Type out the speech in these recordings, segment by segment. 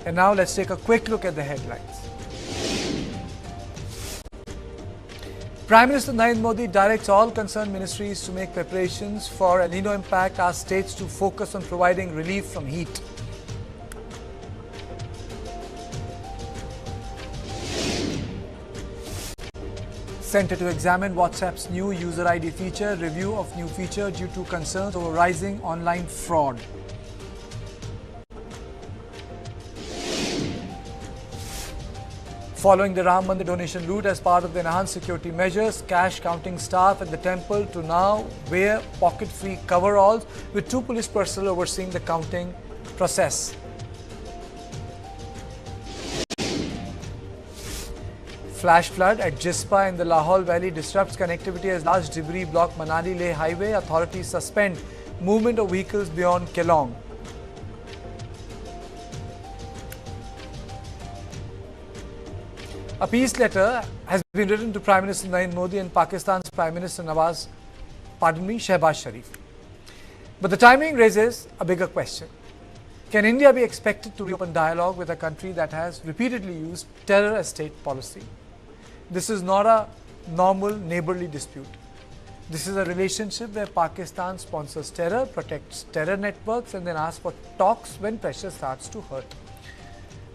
And now let's take a quick look at the headlines. Prime Minister Narendra Modi directs all concerned ministries to make preparations for El Nino impact, asks states to focus on providing relief from heat. Centre to examine WhatsApp's new user ID feature, review of new feature due to concerns over rising online fraud. Following the Ram Mandir donation route as part of the enhanced security measures, cash counting staff at the temple to now wear pocket-free coveralls with 2 police personnel overseeing the counting process. Flash flood at Jispa in the Lahaul Valley disrupts connectivity as large debris block Manali-Leh highway. Authorities suspend movement of vehicles beyond Kelong. A peace letter has been written to Prime Minister Narendra Modi and Pakistan's Prime Minister Shehbaz Sharif. But the timing raises a bigger question. Can India be expected to reopen dialogue with a country that has repeatedly used terror as state policy? This is not a normal neighborly dispute. This is a relationship where Pakistan sponsors terror, protects terror networks, and then asks for talks when pressure starts to hurt.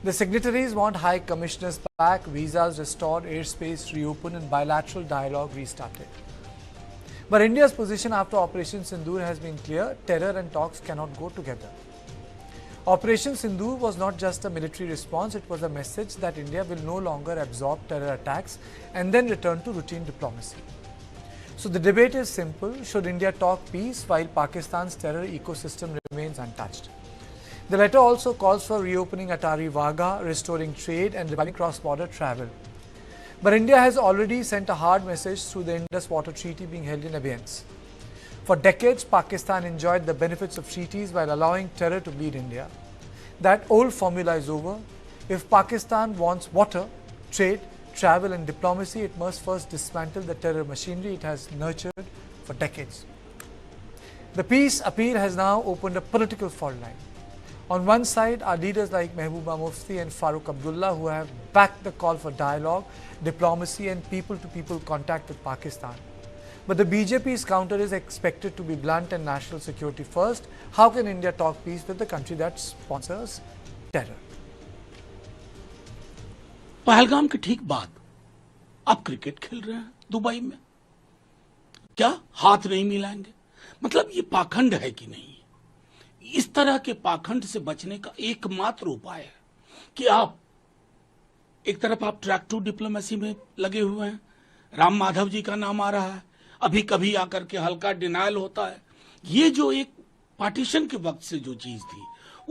The signatories want High Commissioners back, visas restored, airspace reopened, and bilateral dialogue restarted. But India's position after Operation Sindoor has been clear: terror and talks cannot go together. Operation Sindoor was not just a military response, it was a message that India will no longer absorb terror attacks and then return to routine diplomacy. So the debate is simple: should India talk peace while Pakistan's terror ecosystem remains untouched? The letter also calls for reopening Attari-Wagah, restoring trade and reviving cross-border travel. But India has already sent a hard message through the Indus Water Treaty being held in abeyance. For decades, Pakistan enjoyed the benefits of treaties while allowing terror to bleed India. That old formula is over. If Pakistan wants water, trade, travel and diplomacy, it must first dismantle the terror machinery it has nurtured for decades. The peace appeal has now opened a political fault line. On one side are leaders like Mehbooba Mufti and Farooq Abdullah, who have backed the call for dialogue, diplomacy and people-to-people contact with Pakistan. But the BJP's counter is expected to be blunt and national security first. How can India talk peace with the country that sponsors terror? Pahalgam के ठीक बाद अब cricket खेल रहे हैं Dubai में। क्या हाथ नहीं मिलाएंगे? मतलब ये पाखंड है कि नहीं? इस तरह के पाखंड से बचने का एकमात्र उपाय है कि आप एक तरफ आप ट्रैक टू डिप्लोमेसी में लगे हुए हैं, राम माधव जी का नाम आ रहा है, अभी कभी आकर के हल्का डिनायल होता है। ये जो एक पार्टीशन के वक्त से जो चीज थी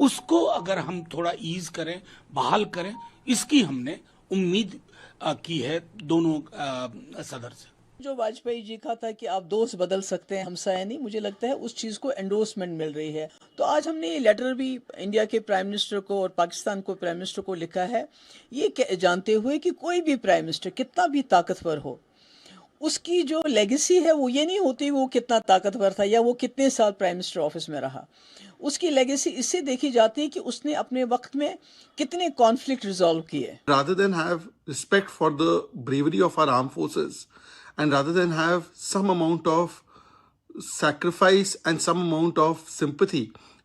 उसको अगर हम थोड़ा ईज करें, बहाल करें, इसकी हमने उम्मीद की है दोनों सदर से। जो वाजपेयी जी का था कि आप दोस्त बदल सकते हैं, हमसाया नहीं, मुझे लगता है उस चीज़ को एंडोर्समेंट मिल रही है। तो आज हमने ये लेटर भी इंडिया के प्राइम मिनिस्टर को और पाकिस्तान को प्राइम मिनिस्टर को लिखा है, ये जानते हुए कि कोई भी प्राइम मिनिस्टर कितना भी ताकतवर हो, उसकी जो लेगेसी है वो ये नहीं होती वो कितना ताकतवर था या वो कितने साल प्राइम मिनिस्टर ऑफिस में रहा। उसकी लेगेसी इससे देखी जाती है कि उसने अपने वक्त में कितने कॉन्फ्लिक्ट रिजॉल्व किए। Rather than have respect for the bravery of our armed forces, and rather than have some amount of sacrifice and some amount of sympathy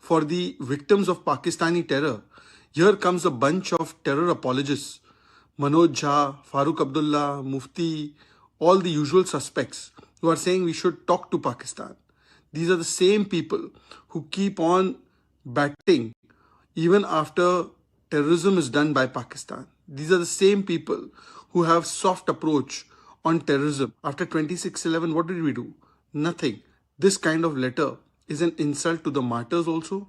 for the victims of Pakistani terror, here comes a bunch of terror apologists. Manoj Jha, Farooq Abdullah, Mufti, all the usual suspects who are saying we should talk to Pakistan. These are the same people who keep on batting even after terrorism is done by Pakistan. These are the same people who have soft approach on terrorism. After 26/11, what did we do? Nothing. This kind of letter is an insult to the martyrs also.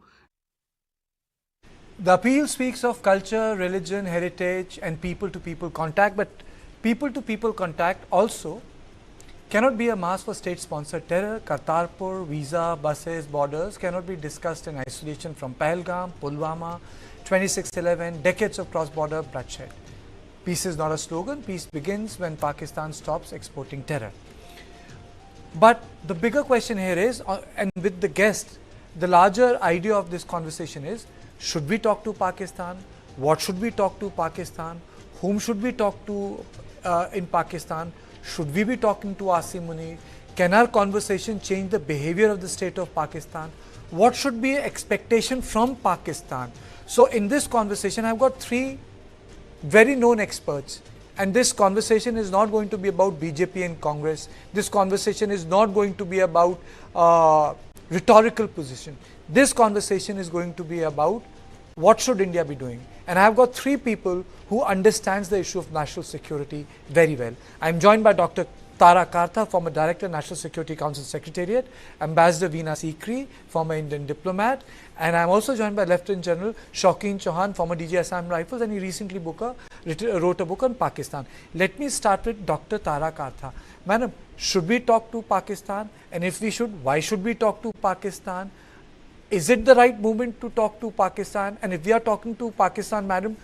The appeal speaks of culture, religion, heritage and people-to-people contact, but people-to-people contact also cannot be a mask for state-sponsored terror. Kartarpur, visa, buses, borders cannot be discussed in isolation from Pahalgam, Pulwama, 26/11, decades of cross-border bloodshed. Peace is not a slogan. Peace begins when Pakistan stops exporting terror. But the bigger question here is, and with the guest, the larger idea of this conversation is, should we talk to Pakistan? What should we talk to Pakistan? Whom should we talk to in Pakistan? Should we be talking to Asim Munir? Can our conversation change the behavior of the state of Pakistan? What should be expectation from Pakistan? So in this conversation, I've got three very known experts, and this conversation is not going to be about BJP and Congress. This conversation is not going to be about rhetorical position. This conversation is going to be about what should India be doing. And I have got three people who understands the issue of national security very well. I am joined by Dr. Tara Kartha, former Director, National Security Council Secretariat, Ambassador Veena Sikri, former Indian diplomat, and I am also joined by Lieutenant General Shaukin Chauhan, former DG Assam Rifles, and he recently wrote a book on Pakistan. Let me start with Dr. Tara Kartha. Madam, should we talk to Pakistan? And if we should, why should we talk to Pakistan? Is it the right moment to talk to Pakistan? And if we are talking to Pakistan, madam,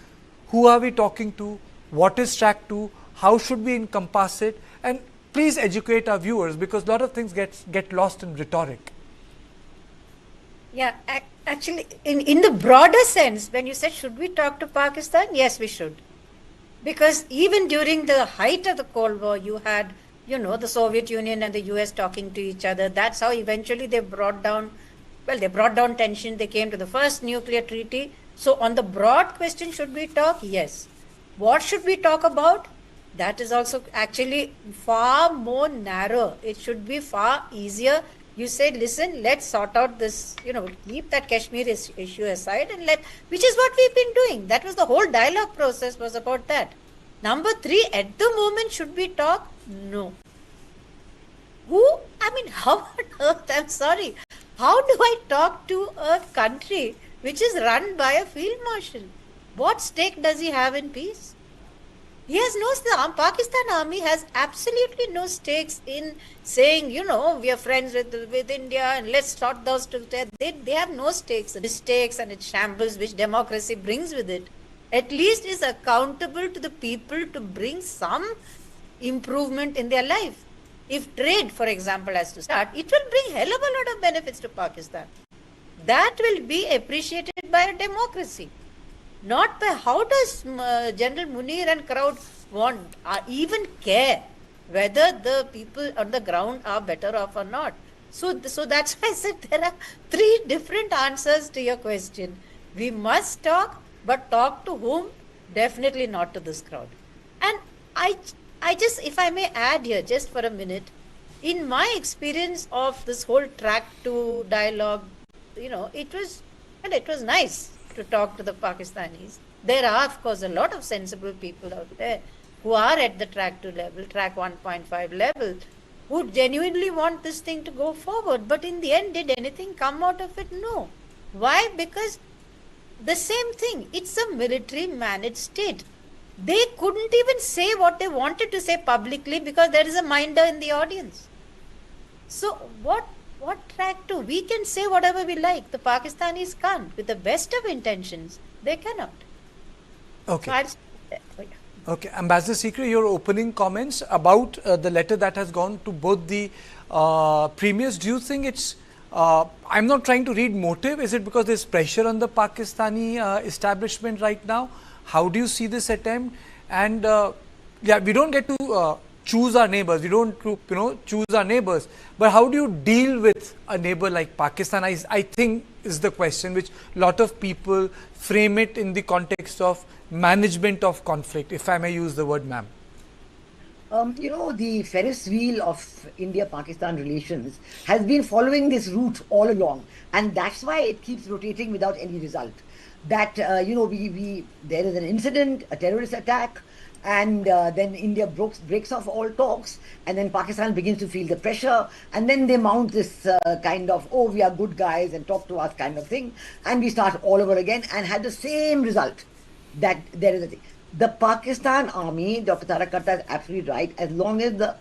who are we talking to? What is track 2? How should we encompass it? And please educate our viewers, because a lot of things get lost in rhetoric. Yeah, actually, in the broader sense, when you said, should we talk to Pakistan? Yes, we should. Because even during the height of the Cold War, you had, the Soviet Union and the US talking to each other. That's how eventually they brought down tension. They came to the first nuclear treaty. So on the broad question, should we talk? Yes. What should we talk about? That is also actually far more narrow. It should be far easier. You said, listen, let's sort out this, keep that Kashmir issue aside, and which is what we've been doing. That was the whole dialogue process was about that. Number 3, at the moment, should we talk? No. How on earth, I'm sorry, how do I talk to a country which is run by a field marshal? What stake does he have in peace? He has the Pakistan army has absolutely no stakes in saying, we are friends with India and let's sort those two. They have no stakes. The mistakes and its shambles which democracy brings with it, at least is accountable to the people to bring some improvement in their life. If trade, for example, has to start, it will bring hell of a lot of benefits to Pakistan. That will be appreciated by a democracy. Not by how does General Munir and crowd want or even care whether the people on the ground are better off or not. So that's why I said there are 3 different answers to your question. We must talk, but talk to whom? Definitely not to this crowd. And I just, if I may add here just for a minute, in my experience of this whole track 2 dialogue, it was nice to talk to the Pakistanis. There are, of course, a lot of sensible people out there who are at the track 2 level, track 1.5 level, who genuinely want this thing to go forward. But in the end, did anything come out of it? No. Why? Because the same thing, it's a military managed state. They couldn't even say what they wanted to say publicly because there is a minder in the audience. So what track 2? We can say whatever we like. The Pakistanis can't. With the best of intentions, they cannot. Okay. Okay, Ambassador Sikri, your opening comments about the letter that has gone to both the premiers. Do you think it's, I'm not trying to read motive, is it because there's pressure on the Pakistani establishment right now? How do you see this attempt? And yeah, we don't get to choose our neighbors, we don't choose our neighbors, but how do you deal with a neighbor like Pakistan? I think is the question which a lot of people frame it in the context of management of conflict, if I may use the word, ma'am. The Ferris wheel of India-Pakistan relations has been following this route all along, and that's why it keeps rotating without any result. That, there is an incident, a terrorist attack, and then India breaks off all talks, and then Pakistan begins to feel the pressure, and then they mount this kind of, oh, we are good guys and talk to us kind of thing, and we start all over again and had the same result. That there is a thing. The Pakistan army, Dr. Tara Kartha is absolutely right, as long as the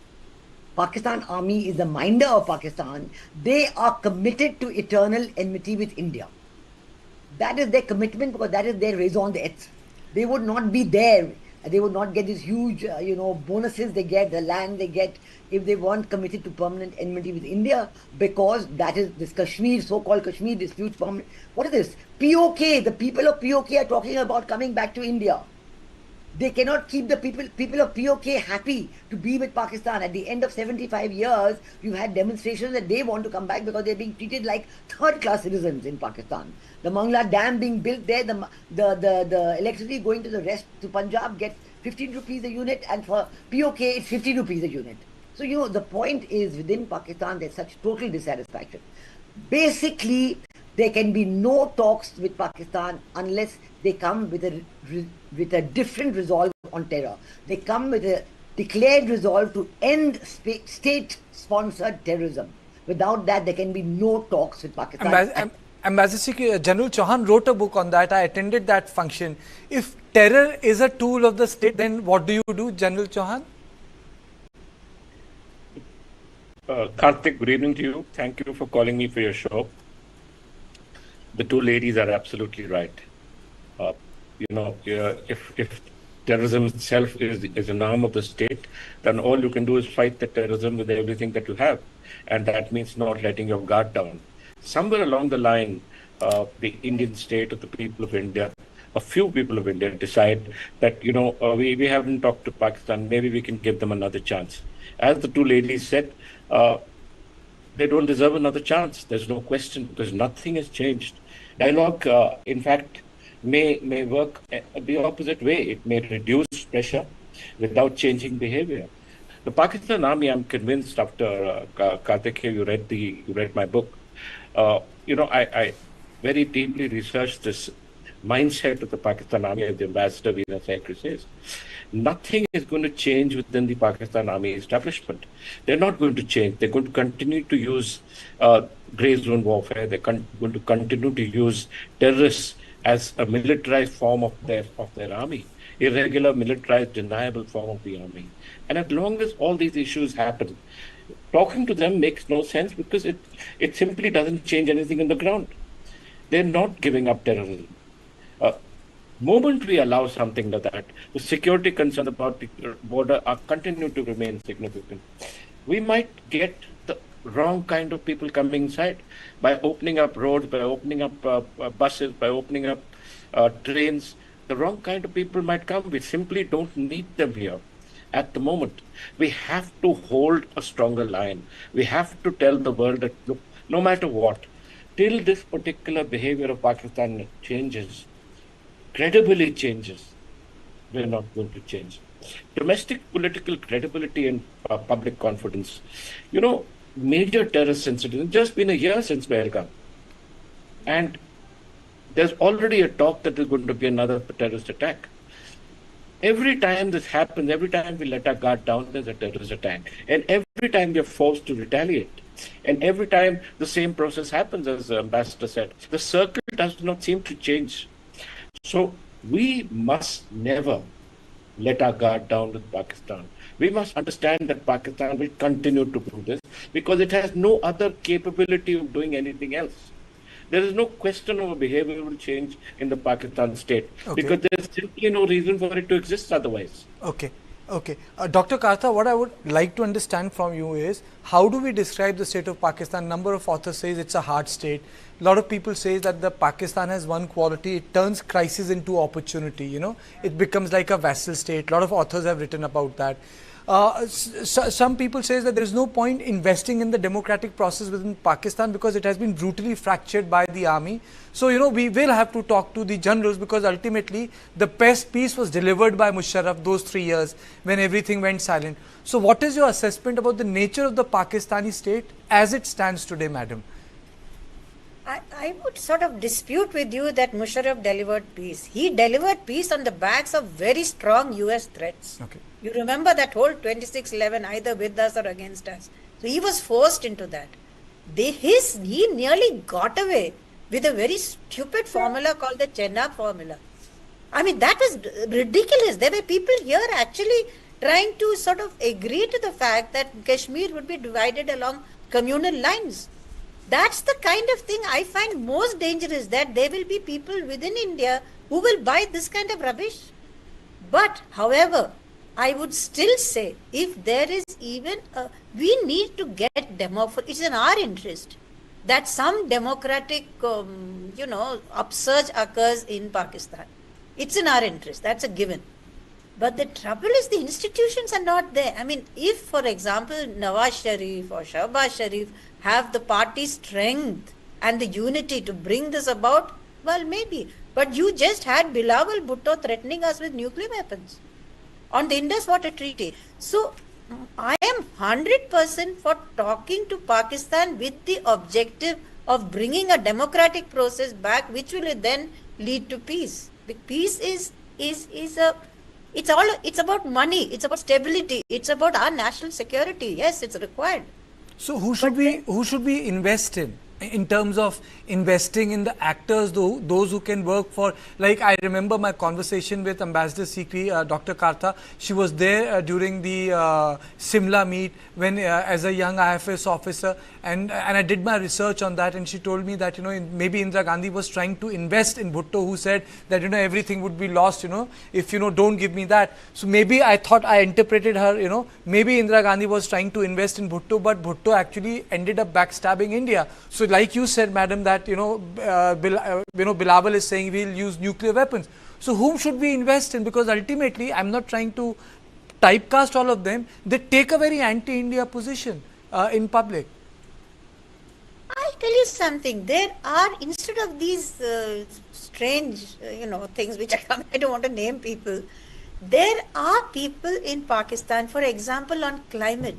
Pakistan army is the minder of Pakistan, they are committed to eternal enmity with India. That is their commitment, because that is their raison d'etre. They would not be there They would not get these huge, bonuses they get, the land they get, if they weren't committed to permanent enmity with India, because that is this Kashmir, so-called Kashmir dispute. What is this? POK, the people of POK are talking about coming back to India. They cannot keep the people of POK happy to be with Pakistan. At the end of 75 years, you had demonstrations that they want to come back because they're being treated like third-class citizens in Pakistan. The Mangla Dam being built there, the electricity going to the rest, to Punjab, gets 15 rupees a unit, and for POK, it's 50 rupees a unit. So, the point is, within Pakistan, there's such total dissatisfaction. Basically, there can be no talks with Pakistan unless they come with a different resolve on terror. They come with a declared resolve to end state-sponsored terrorism. Without that, there can be no talks with Pakistan. Ambassador General Chauhan wrote a book on that. I attended that function. If terror is a tool of the state, then what do you do, General Chauhan? Karthik, good evening to you. Thank you for calling me for your show. The two ladies are absolutely right. If terrorism itself is an arm of the state, then all you can do is fight the terrorism with everything that you have. And that means not letting your guard down. Somewhere along the line, the Indian state or the people of India, a few people of India decide that, we haven't talked to Pakistan, maybe we can give them another chance. As the two ladies said, they don't deserve another chance. There's no question, because nothing has changed. Dialogue, in fact, may work the opposite way. It may reduce pressure without changing behavior. The Pakistan Army, I'm convinced, after Karthik, you read my book. I very deeply researched this mindset of the Pakistan Army, as the Ambassador Veena Sekri says. Nothing is going to change within the Pakistan Army establishment. They're not going to change. They're going to continue to use grey zone warfare. They're going to continue to use terrorists as a militarized form of their army, irregular, militarized, deniable form of the army. And as long as all these issues happen, talking to them makes no sense, because it simply doesn't change anything on the ground. They're not giving up terrorism. Moment we allow something like that, the security concerns about the border are continue to remain significant. We might get the wrong kind of people coming inside by opening up roads, by opening up buses, by opening up trains. The wrong kind of people might come. We simply don't need them here at the moment. We have to hold a stronger line. We have to tell the world that, look, no matter what, till this particular behavior of Pakistan changes, credibly changes, we're not going to change. Domestic political credibility and public confidence. Major terrorist incidents, just been a year since Pahalgam. And there's already a talk that there's going to be another terrorist attack. Every time this happens, every time we let our guard down, there's a terrorist attack. And every time we are forced to retaliate. And every time the same process happens, as the Ambassador said. The circle does not seem to change. So we must never let our guard down with Pakistan. We must understand that Pakistan will continue to do this because it has no other capability of doing anything else. There is no question of a behavioral change in the Pakistan state, because there is simply no reason for it to exist otherwise. Okay. Dr. Kartha, what I would like to understand from you is, how do we describe the state of Pakistan? Number of authors says it's a hard state. A lot of people say that the Pakistan has one quality: it turns crisis into opportunity. It becomes like a vassal state. A lot of authors have written about that. Some people say that there is no point investing in the democratic process within Pakistan because it has been brutally fractured by the army. So, we will have to talk to the generals, because ultimately the best peace was delivered by Musharraf those 3 years when everything went silent. So, what is your assessment about the nature of the Pakistani state as it stands today, madam? I would sort of dispute with you that Musharraf delivered peace. He delivered peace on the backs of very strong US threats. Okay. You remember that whole 2611, either with us or against us. So he was forced into that. He nearly got away with a very stupid formula called the Chenab formula. I mean, that was ridiculous. There were people here actually trying to sort of agree to the fact that Kashmir would be divided along communal lines. That's the kind of thing I find most dangerous, that there will be people within India who will buy this kind of rubbish. But, however, I would still say if there is even we need to get it's in our interest that some democratic, upsurge occurs in Pakistan. It's in our interest. That's a given. But the trouble is the institutions are not there. I mean, if, for example, Nawaz Sharif or Shehbaz Sharif have the party strength and the unity to bring this about, well, maybe. But you just had Bilawal Bhutto threatening us with nuclear weapons on the Indus Water Treaty. So, I am 100% for talking to Pakistan with the objective of bringing a democratic process back, which will then lead to peace. Peace is it's about money, it's about stability, it's about our national security. Yes, it's required. So who should we invest in terms of investing in the actors, those who can work for, like I remember my conversation with Ambassador Sikri, Dr. Karta. She was there during the Simla meet when as a young IFS officer, and I did my research on that, and she told me that maybe Indira Gandhi was trying to invest in Bhutto, who said that everything would be lost if don't give me that. So maybe I thought I interpreted her, maybe Indira Gandhi was trying to invest in Bhutto, but Bhutto actually ended up backstabbing India. So like you said, madam, that Bilawal is saying we'll use nuclear weapons. So whom should we invest in? Because ultimately, I'm not trying to typecast all of them. They take a very anti-India position in public. I'll tell you something. There are, instead of these strange, things which I don't want to name people, there are people in Pakistan, for example, on climate.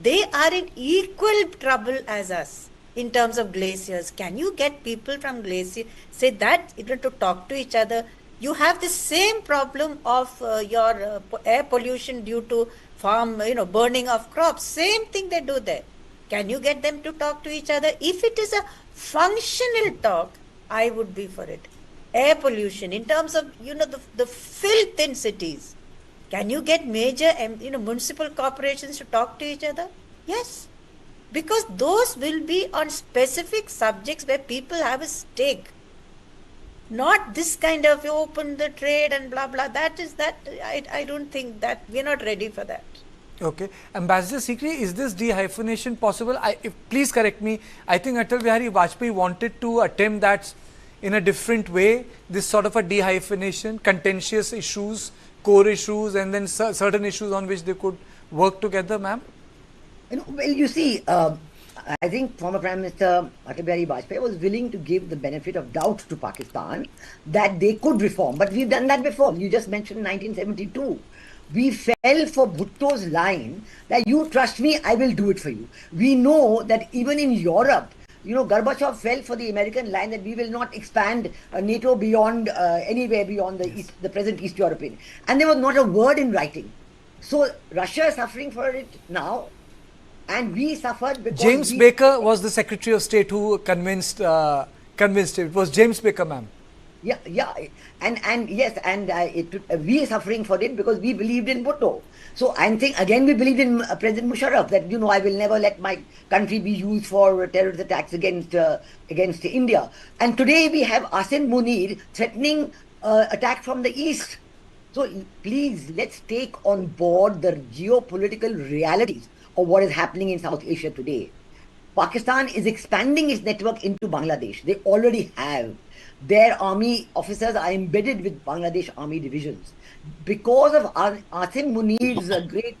They are in equal trouble as us in terms of glaciers. Can you get people from glacier, say that, even to talk to each other? You have the same problem of your air pollution due to farm, burning of crops. Same thing they do there. Can you get them to talk to each other? If it is a functional talk, I would be for it. Air pollution, in terms of, the filth in cities. Can you get major, municipal corporations to talk to each other? Yes. Because those will be on specific subjects where people have a stake. Not this kind of open the trade and blah, blah. I don't think that, we're not ready for that. Okay. Ambassador Sikri, is this dehyphenation possible? Please correct me. I think Atal Bihari Vajpayee wanted to attempt that in a different way, this sort of a dehyphenation, contentious issues, core issues, and then certain issues on which they could work together, ma'am? Well, you see, I think former Prime Minister Atal Bihari Vajpayee was willing to give the benefit of doubt to Pakistan that they could reform. But we've done that before. You just mentioned 1972. We fell for Bhutto's line that you trust me, I will do it for you. We know that even in Europe, Gorbachev fell for the American line that we will not expand NATO beyond anywhere beyond the present East European. And there was not a word in writing. So Russia is suffering for it now. And we suffered because James Baker was the Secretary of State who convinced him. It was James Baker, ma'am. Yeah, and yes, and we are suffering for it because we believed in Bhutto. So I think again we believed in President Musharraf that I will never let my country be used for terrorist attacks against India. And today we have Asim Munir threatening attack from the east. So please, let's take on board the geopolitical realities of what is happening in South Asia today. Pakistan is expanding its network into Bangladesh. They already have. Their army officers are embedded with Bangladesh army divisions. Because of Asim Munir's great,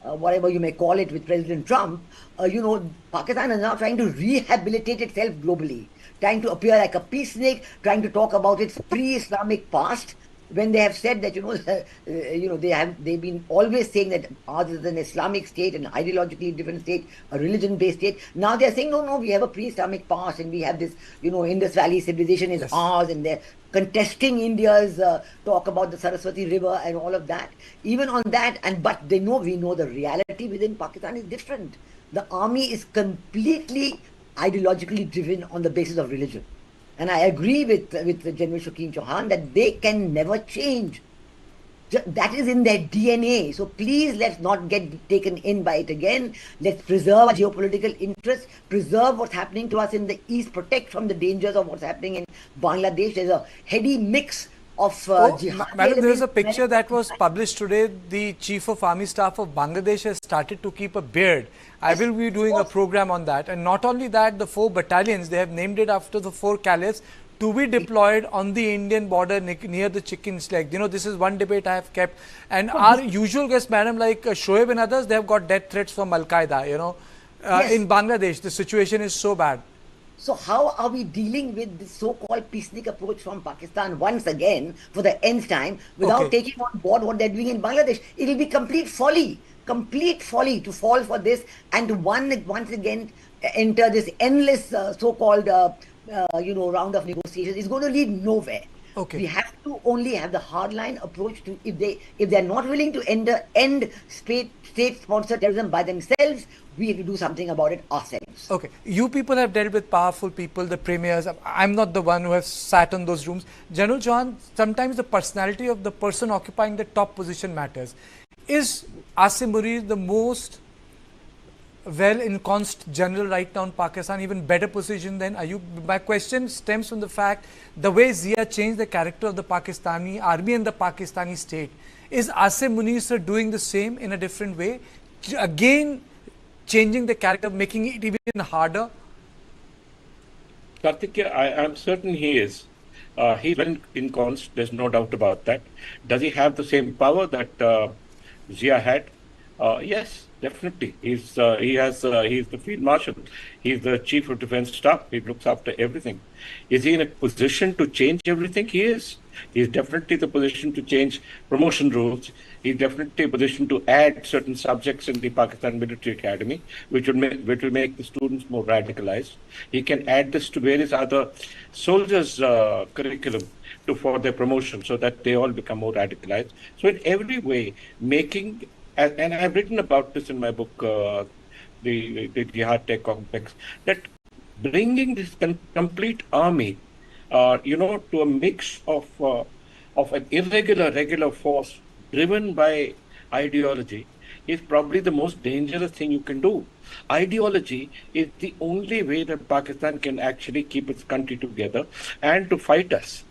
whatever you may call it, with President Trump, Pakistan is now trying to rehabilitate itself globally, trying to appear like a peace snake, trying to talk about its pre-Islamic past, when they have said that, they've been always saying that ours is an Islamic state, an ideologically different state, a religion-based state. Now they're saying, no, we have a pre-Islamic past and we have this, Indus Valley civilization is ours, and they're contesting India's talk about the Saraswati River and all of that. Even on that, but we know the reality within Pakistan is different. The army is completely ideologically driven on the basis of religion. And I agree with General Shukeen Chauhan that they can never change. That is in their DNA. So please, let's not get taken in by it again. Let's preserve our geopolitical interests, preserve what's happening to us in the East, protect from the dangers of what's happening in Bangladesh. There's a heady mix jihad. Madam, there is a picture that was published today. The Chief of Army Staff of Bangladesh has started to keep a beard. I will be doing a program on that. And not only that, the 4 battalions, they have named it after the 4 caliphs to be deployed on the Indian border near the chicken's leg. You know, this is one debate I have kept. And our usual guests, madam, like Shoaib and others, they have got death threats from Al-Qaeda, you know. In Bangladesh, the situation is so bad. So how are we dealing with this so-called peacenik approach from Pakistan once again for the nth time without taking on board what they're doing in Bangladesh? It will be complete folly to fall for this and to once again enter this endless so-called round of negotiations. It's going to lead nowhere. We have to only have the hardline approach to if they're not willing to end state-sponsored terrorism by themselves, we have to do something about it ourselves. Okay, you people have dealt with powerful people, the premiers. I'm not the one who has sat in those rooms. General Chauhan, sometimes the personality of the person occupying the top position matters. Is Asim Munir the most well-ensconced general right now in Pakistan, even better position than Ayub? My question stems from the fact the way Zia changed the character of the Pakistani army and the Pakistani state. Is Asim Munir sir doing the same in a different way? Again, changing the character, making it even harder? Karthik, I'm certain he is. He's well ensconced, there's no doubt about that. Does he have the same power that Zia had? Yes, definitely. He's the field marshal. He's the chief of defense staff. He looks after everything. Is he in a position to change everything? He is. He's definitely the position to change promotion rules. He's definitely a position to add certain subjects in the Pakistan Military Academy, which will make the students more radicalized. He can add this to various other soldiers' curriculum for their promotion, so that they all become more radicalized. So in every way, making, and I've written about this in my book, the Jihad Tech Complex, that bringing this complete army, to a mix of an regular force driven by ideology is probably the most dangerous thing you can do. Ideology is the only way that Pakistan can actually keep its country together and to fight us,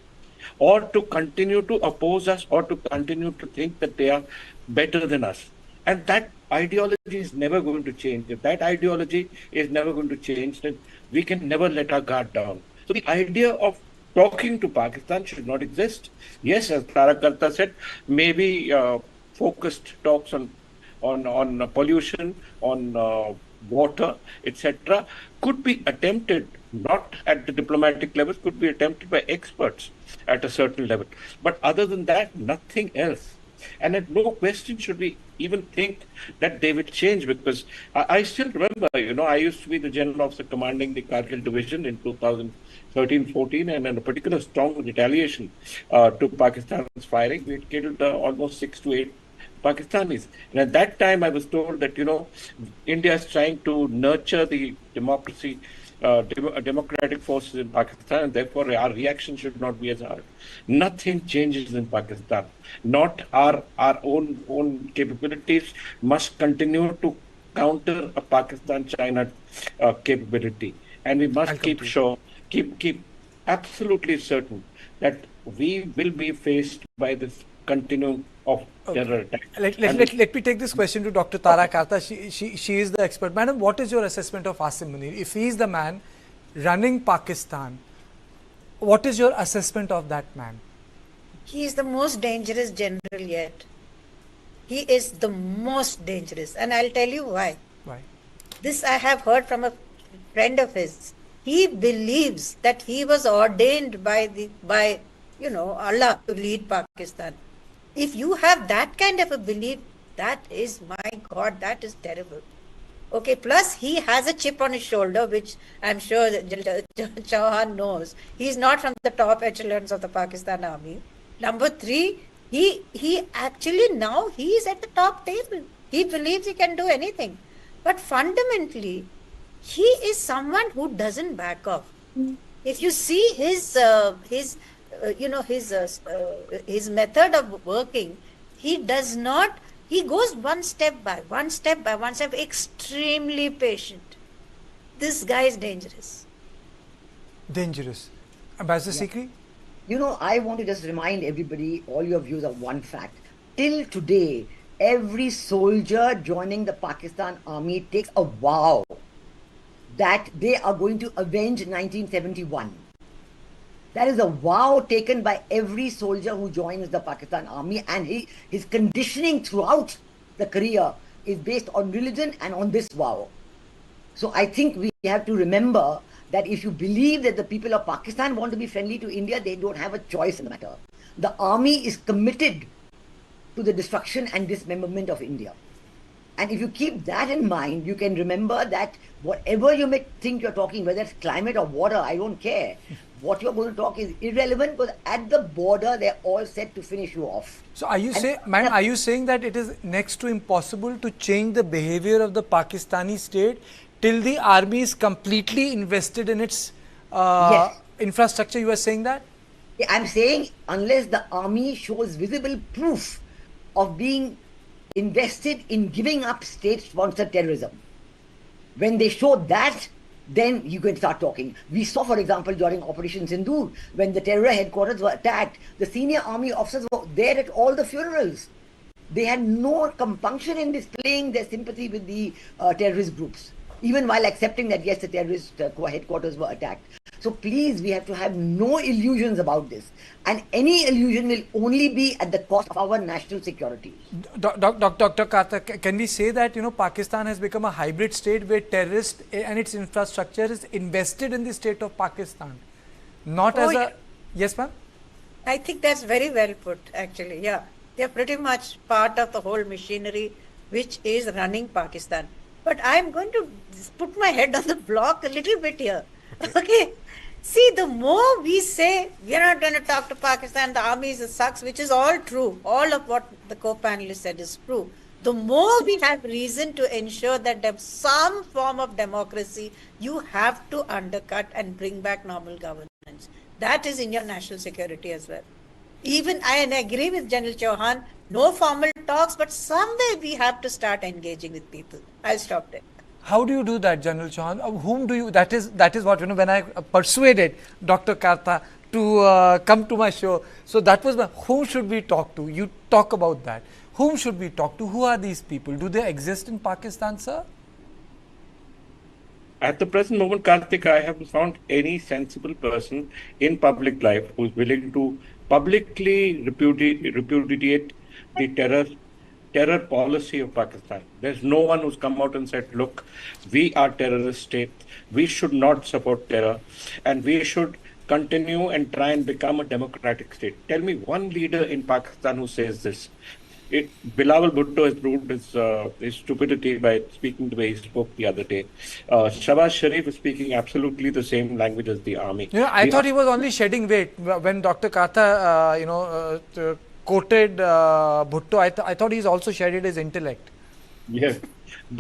or to continue to oppose us, or to continue to think that they are better than us. And that ideology is never going to change. If that ideology is never going to change, then we can never let our guard down. So the idea of talking to Pakistan should not exist. Yes, as Tarakarta said, maybe focused talks on pollution, on water, etc., could be attempted, not at the diplomatic levels, could be attempted by experts at a certain level. But other than that, nothing else. And at no question should we even think that they will change, because I still remember, I used to be the general officer commanding the Kargil division in 2013-14, and in a particular strong retaliation to Pakistan's firing, we had killed almost 6 to 8 Pakistanis. And at that time, I was told that, India is trying to nurture the democracy, democratic forces in Pakistan, and therefore our reaction should not be as hard. Nothing changes in Pakistan. Not our own capabilities must continue to counter a Pakistan-China capability, and we must keep absolutely certain that we will be faced by this continuum of terror attack. Let me take this question to Dr. Tara Karta. She is the expert. Madam, what is your assessment of Asim Munir? If he is the man running Pakistan, what is your assessment of that man? He is the most dangerous general yet. He is the most dangerous, and I'll tell you why. Why? This I have heard from a friend of his. He believes that he was ordained by Allah to lead Pakistan. If you have that kind of a belief, that is, my God, that is terrible. Okay, plus he has a chip on his shoulder, which I'm sure Chauhan knows. He's not from the top echelons of the Pakistan army. Number 3, he actually now he is at the top table. He believes he can do anything. But fundamentally, he is someone who doesn't back off. If you see his method of working, he does not, he goes one step by one step, extremely patient. This guy is dangerous. Dangerous. Ambassador Sikri? I want to just remind everybody, all your viewers, of one fact. Till today, every soldier joining the Pakistan army takes a vow that they are going to avenge 1971. That is a vow taken by every soldier who joins the Pakistan army, and his conditioning throughout the career is based on religion and on this vow. So I think we have to remember that if you believe that the people of Pakistan want to be friendly to India, they don't have a choice in the matter. The army is committed to the destruction and dismemberment of India. And if you keep that in mind, you can remember that whatever you may think you're talking, whether it's climate or water, I don't care. What you're going to talk is irrelevant, because at the border, they're all set to finish you off. So are you saying that it is next to impossible to change the behavior of the Pakistani state till the army is completely invested in its Yes. infrastructure? You are saying that? I'm saying unless the army shows visible proof of being invested in giving up state-sponsored terrorism. When they show that, then you can start talking. We saw, for example, during Operation Sindoor, when the terror headquarters were attacked, the senior army officers were there at all the funerals. They had no compunction in displaying their sympathy with the terrorist groups, even while accepting that, yes, the terrorist headquarters were attacked. So please, we have to have no illusions about this. And any illusion will only be at the cost of our national security. Dr. Karta, can we say that, Pakistan has become a hybrid state where terrorists and its infrastructure is invested in the state of Pakistan? Not as a... Yes, ma'am? I think that's very well put, actually. Yeah, they're pretty much part of the whole machinery which is running Pakistan. But I'm going to put my head on the block a little bit here. Okay. See, the more we say we're not going to talk to Pakistan, the army sucks, which is all true. All of what the co-panelists said is true. The more we have reason to ensure that there's some form of democracy, you have to undercut and bring back normal governance. That is in your national security as well. Even I agree with General Chauhan, no formal talks, but somewhere we have to start engaging with people. I'll stop there. How do you do that, General Chauhan? Whom do you, that is what, when I persuaded Dr. Karta to come to my show, so that was whom should we talk to? You talk about that. Whom should we talk to? Who are these people? Do they exist in Pakistan, sir? At the present moment, Karthik, I haven't found any sensible person in public life who's willing to publicly repudiate the terror policy of Pakistan. There's no one who's come out and said, look, we are terrorist state, we should not support terror, and we should continue and try and become a democratic state. Tell me one leader in Pakistan who says this. Bilawal Bhutto has proved his stupidity by speaking the way he spoke the other day. Shehbaz Sharif is speaking absolutely the same language as the army. I thought he was only shedding weight when Dr. Karta, quoted Bhutto. I thought he's also shedded his intellect. Yes.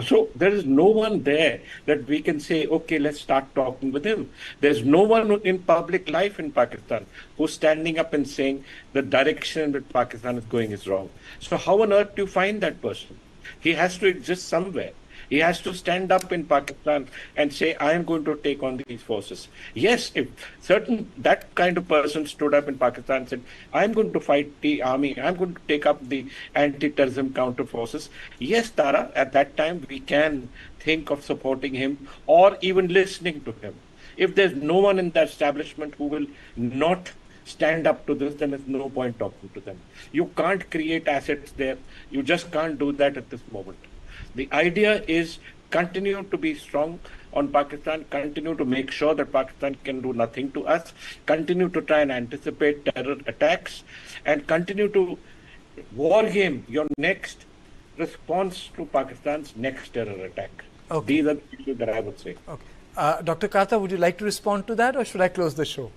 So there is no one there that we can say, okay, let's start talking with him. There's no one in public life in Pakistan who's standing up and saying the direction that Pakistan is going is wrong. So how on earth do you find that person? He has to exist somewhere. He has to stand up in Pakistan and say, I am going to take on these forces. Yes, if that kind of person stood up in Pakistan and said, I am going to fight the army, I am going to take up the anti-terrorism counter forces. Yes, Tara, at that time we can think of supporting him or even listening to him. If there's no one in the establishment who will not stand up to this, then there's no point talking to them. You can't create assets there. You just can't do that at this moment. The idea is continue to be strong on Pakistan, continue to make sure that Pakistan can do nothing to us, continue to try and anticipate terror attacks, and continue to war game your next response to Pakistan's next terror attack. Okay. These are the issues that I would say. Okay. Dr. Karta, would you like to respond to that, or should I close the show?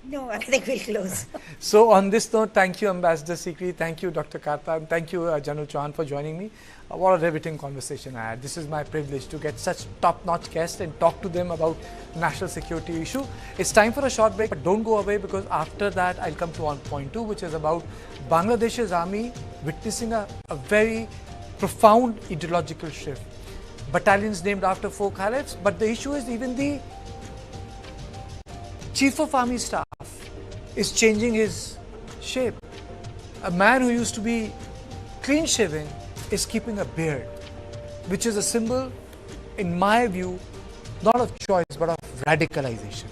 No, I think we'll close. So on this note, thank you, Ambassador Sikri, thank you, Dr. Karta, and thank you, General Chauhan, for joining me. What a riveting conversation I had. This is my privilege to get such top-notch guests and talk to them about national security issue. It's time for a short break, but don't go away, because after that I'll come to 1.2, which is about Bangladesh's army witnessing a very profound ideological shift. Battalions named after four caliphs, but the issue is even the Chief of Army Staff is changing his shape. A man who used to be clean shaven is keeping a beard, which is a symbol, in my view, not of choice but of radicalization.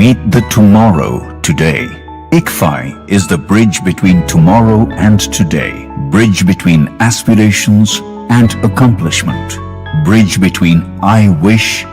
Meet the tomorrow today. ICFI is the bridge between tomorrow and today. Bridge between aspirations and accomplishment. Bridge between I wish